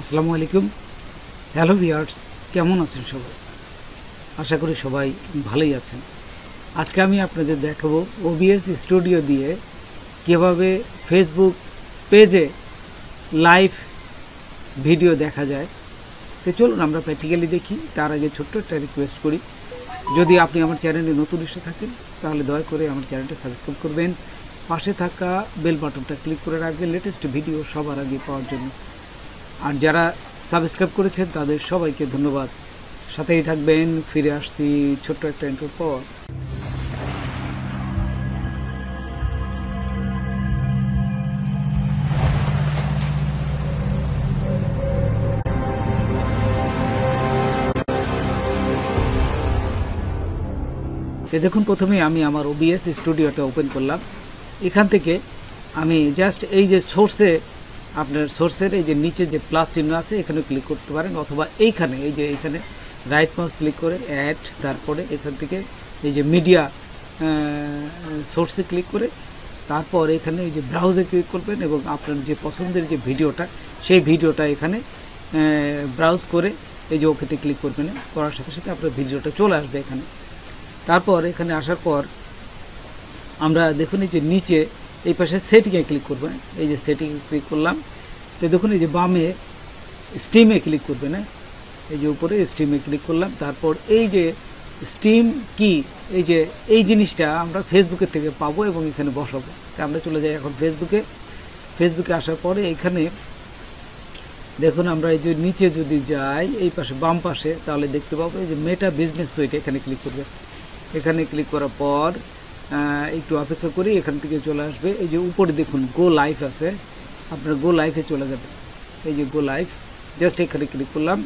আসসালামু আলাইকুম। Hello viewers, কেমন আছেন সবাই? আশা করি সবাই ভালোই আছেন। আজকে আমি আপনাদের দেখাবো OBS স্টুডিও দিয়ে কিভাবে ফেসবুক পেজে লাইভ ভিডিও দেখা যায়। তো চলুন আমরা প্র্যাকটিক্যালি দেখি। তার আগে ছোট্ট একটা রিকোয়েস্ট করি, যদি আপনি আমার চ্যানেলে নতুন এসে থাকেন তাহলে দয়া করে আমার চ্যানেলটা সাবস্ক্রাইব করবেন, পাশে থাকা বেল বাটনটা ক্লিক করে রাখবেন লেটেস্ট ভিডিও সবার আগে পাওয়ার জন্য। আর যারা সাবস্ক্রাইব করেছেন তাদের সবাইকে ধন্যবাদ। সাথেই থাকবেন, ফিরে আসছি ছোট্ট একটা ইন্ট্রোর পর। দেখুন, প্রথমে আমি আমার OBS স্টুডিওটা ওপেন করলাম। এখান থেকে আমি জাস্ট এই যে সোর্সে, আপনার সোর্সের এই যে নিচে যে প্লাস চিহ্ন আছে এখানে ক্লিক করতে পারেন, অথবা এইখানে এই যে এইখানে রাইট মাউস ক্লিক করে অ্যাড, তারপরে এখান থেকে এই যে মিডিয়া সোর্সে ক্লিক করে তারপর এখানে এই যে ব্রাউজে ক্লিক করবেন এবং আপনার যে পছন্দের যে ভিডিওটা সেই ভিডিওটা এখানে ব্রাউজ করে এই যে ওকেতে ক্লিক করবেন। করার সাথে সাথে আপনার ভিডিওটা চলে আসবে এখানে। তারপর এখানে আসার পর আমরা দেখুন এই যে নিচে এই পাশে সেটিংয়ে ক্লিক করবেন। এই যে সেটিংয়ে ক্লিক করলাম, তো দেখুন এই যে বামে স্টিমে ক্লিক করবেন। এই যে উপরে স্টিমে ক্লিক করলাম। তারপর এই যে স্টিম কি, এই যে এই জিনিসটা আমরা ফেসবুকের থেকে পাবো এবং এখানে বসাবো। তো আমরা চলে যাই এখন ফেসবুকে আসার পরে এখানে দেখুন আমরা এই যে নিচে যদি যাই এই পাশে বাম পাশে, তাহলে দেখতে পাবো এই যে মেটা বিজনেস সুইট, এখানে ক্লিক করবে। এখানে ক্লিক করার পর একটু অপেক্ষা করি, এখান থেকে চলে আসবে। এই যে উপরে দেখুন গো লাইভ আছে, আপনার গো লাইভে চলে যাবে। এই যে গো লাইভ, জাস্ট এখানে ক্লিক করলাম।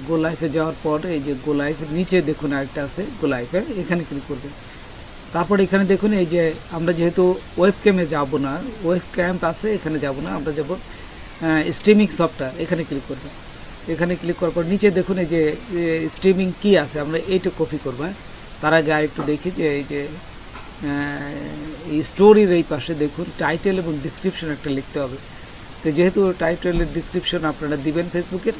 গো লাইভে যাওয়ার পর এই যে গো লাইভের নিচে দেখুন আরেকটা আছে গো লাইভে, এখানে ক্লিক করবে। তারপর এখানে দেখুন এই যে আমরা যেহেতু ওয়েব ক্যামে যাব না, ওয়েব ক্যাম্প আছে এখানে যাব না, আমরা যাব স্ট্রিমিং সফটওয়্যার, এখানে ক্লিক করবে। এখানে ক্লিক করার পর নিচে দেখুন এই যে স্ট্রিমিং কি আছে, আমরা এইটা কপি করব। তার আগে আরেকটু দেখি যে এই যে এই স্টোরির এই পাশে দেখুন টাইটেল এবং ডিসক্রিপশন একটা লিখতে হবে। তো যেহেতু টাইটেলের ডিসক্রিপশন আপনারা দিবেন ফেসবুকের,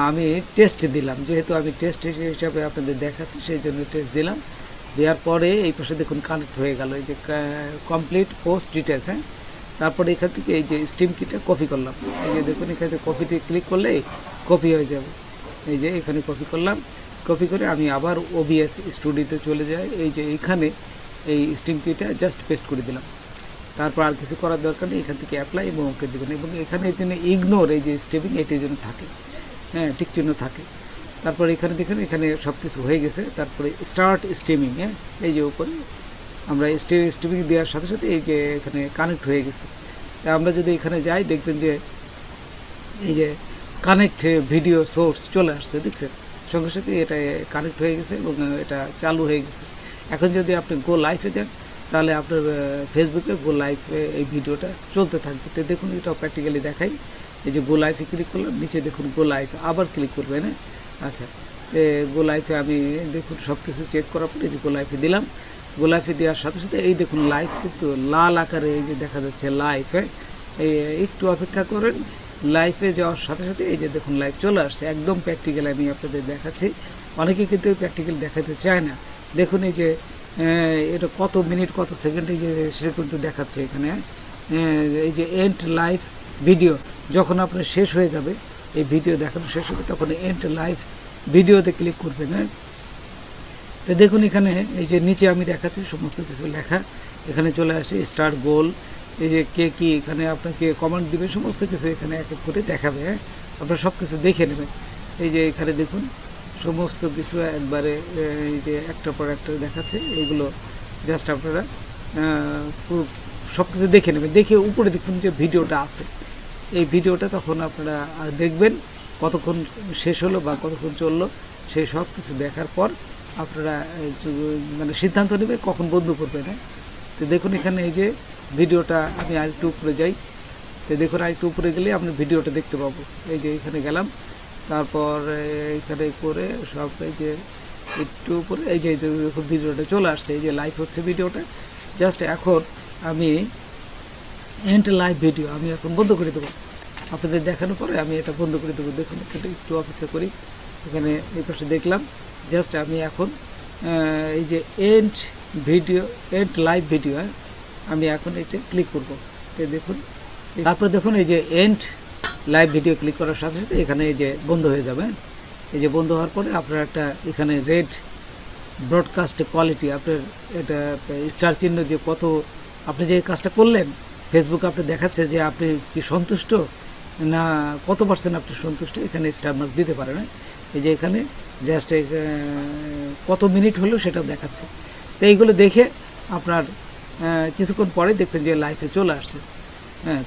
আমি টেস্ট দিলাম, যেহেতু আমি টেস্ট হিসাবে আপনাদের দেখাচ্ছি সেই জন্য টেস্ট দিলাম। দেওয়ার পরে এই পাশে দেখুন কানেক্ট হয়ে গেল, এই যে কমপ্লিট পোস্ট ডিটেলস। তারপরে এখান থেকে এই যে স্টিম কিটা কপি করলাম। এই যে দেখুন এখানে কপিতে ক্লিক করলে কপি হয়ে যাবে। এই যে এখানে কপি করলাম, কপি করে আমি আবার OBS স্টুডিওতে চলে যাই। এই যে এইখানে এই স্টিম কিটা জাস্ট পেস্ট করে দিলাম। তারপর আর কিছু করার দরকার নেই, এখান থেকে অ্যাপ্লাই এবং ওকে দেবেন। এবং এখানে এই জন্য ইগনোর, এই যে স্টেপিং এটির জন্য থাকে, ঠিক চিহ্ন থাকে। তারপর এখানে দেখেন এখানে সব কিছু হয়ে গেছে। তারপরে স্টার্ট স্ট্রিমিং, এই যে উপরে আমরা স্ট্রিমিং দেওয়ার সাথে সাথে এই যে এখানে কানেক্ট হয়ে গেছে। তা আমরা যদি এখানে যাই দেখবেন যে এই যে কানেক্ট ভিডিও সোর্স চলে আসছে, দেখছেন সঙ্গে সঙ্গে এটা কানেক্ট হয়ে গেছে এবং এটা চালু হয়ে গেছে। এখন যদি আপনি গো লাইভে যান তাহলে আপনার ফেসবুকে গো লাইভে এই ভিডিওটা চলতে থাকবে। তো দেখুন এটা প্র্যাকটিক্যালি দেখাই। এই যে গো লাইভে ক্লিক করলাম, নিচে দেখুন গো লাইভ, আবার ক্লিক করবেন। আচ্ছা, গো লাইভে আমি দেখুন সব কিছু চেক করার পরে যে গো লাইভে দিলাম। গো লাইভে দেওয়ার সাথে সাথে এই দেখুন লাইভ কিন্তু লাল আকারে এই যে দেখা যাচ্ছে লাইভে। একটু অপেক্ষা করেন, লাইভে যাওয়ার সাথে সাথে এই যে দেখুন লাইভ চলে আসছে। একদম প্র্যাকটিক্যাল আমি আপনাদের দেখাচ্ছি। অনেকে কিন্তু প্র্যাকটিক্যাল দেখাতে চায় না। দেখুন এই যে এটা কত মিনিট কত সেকেন্ড এই যে সে কিন্তু দেখাচ্ছে এখানে। এই যে এন্ড লাইভ ভিডিও, যখন আপনার শেষ হয়ে যাবে এই ভিডিও দেখানো শেষ হবে তখন এন্ড লাইভ ভিডিওতে ক্লিক করবেন। তো দেখুন এখানে এই যে নিচে আমি দেখাচ্ছি সমস্ত কিছু লেখা, এখানে চলে আসে স্টার গোল, এই যে কে কী এখানে আপনাকে কমেন্ট দেবে, সমস্ত কিছু এখানে এক এক করে দেখাবে। আপনারা সব কিছু দেখে নেবেন। এই যে এখানে দেখুন সমস্ত কিছু একবারে এই যে একটা পর একটা দেখাচ্ছে, এইগুলো জাস্ট আপনারা সব কিছু দেখে নেবেন। দেখে উপরে দেখুন যে ভিডিওটা আছে, এই ভিডিওটা তখন আপনারা দেখবেন কতক্ষণ শেষ হলো বা কতক্ষণ চললো, সেই সব কিছু দেখার পর আপনারা মানে সিদ্ধান্ত নেবে কখন বন্ধ করবেন। তো দেখুন এখানে এই যে ভিডিওটা, আমি আরেকটু উপরে যাই। তো দেখুন আরেকটু উপরে গেলে আপনি ভিডিওটা দেখতে পাবো। এই যে এখানে গেলাম, তারপর এখানে করে সব এই যে একটু উপরে এই যে দেখুন ভিডিওটা চলে আসছে, এই যে লাইভ হচ্ছে ভিডিওটা। জাস্ট এখন আমি এন্ড লাইভ ভিডিও আমি এখন বন্ধ করে দেবো। আপনাদের দেখানোর পরে আমি এটা বন্ধ করে দেবো। দেখুন একটু অপেক্ষা করি। এখানে এই পাশে দেখলাম, জাস্ট আমি এখন এই যে এন্ড লাইভ ভিডিও, আমি এখন এটা ক্লিক করব। তো দেখুন, তারপরে দেখুন এই যে এন্ড লাইভ ভিডিও ক্লিক করার সাথে সাথে এখানে এই যে বন্ধ হয়ে যাবে। এই যে বন্ধ হওয়ার পরে আপনার একটা এখানে রেড ব্রডকাস্ট কোয়ালিটি, আপনার এটা স্টার চিহ্ন, যে কত আপনি যে কাজটা করলেন ফেসবুকে আপনি দেখাচ্ছে যে আপনি কি সন্তুষ্ট না কত পার্সেন্ট আপনি সন্তুষ্ট, এখানে স্টার মার্ক দিতে পারেন। এই যে এখানে জাস্ট কত মিনিট হলো সেটা দেখাচ্ছে। তো এইগুলো দেখে আপনার কিছুক্ষণ পরে দেখবেন যে লাইফে চলে আসছে।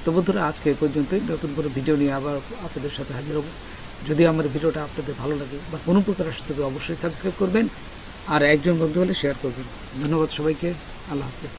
তো বন্ধুরা, আজকে এই পর্যন্তই। নতুন করে ভিডিও নিয়ে আবার আপনাদের সাথে হাজির হব। যদি আমার ভিডিওটা আপনাদের ভালো লাগে বা কোনো প্রকার আসতে, তবে অবশ্যই সাবস্ক্রাইব করবেন, আর একজন বন্ধু হলে শেয়ার করবেন। ধন্যবাদ সবাইকে। আল্লাহ হাফেজ।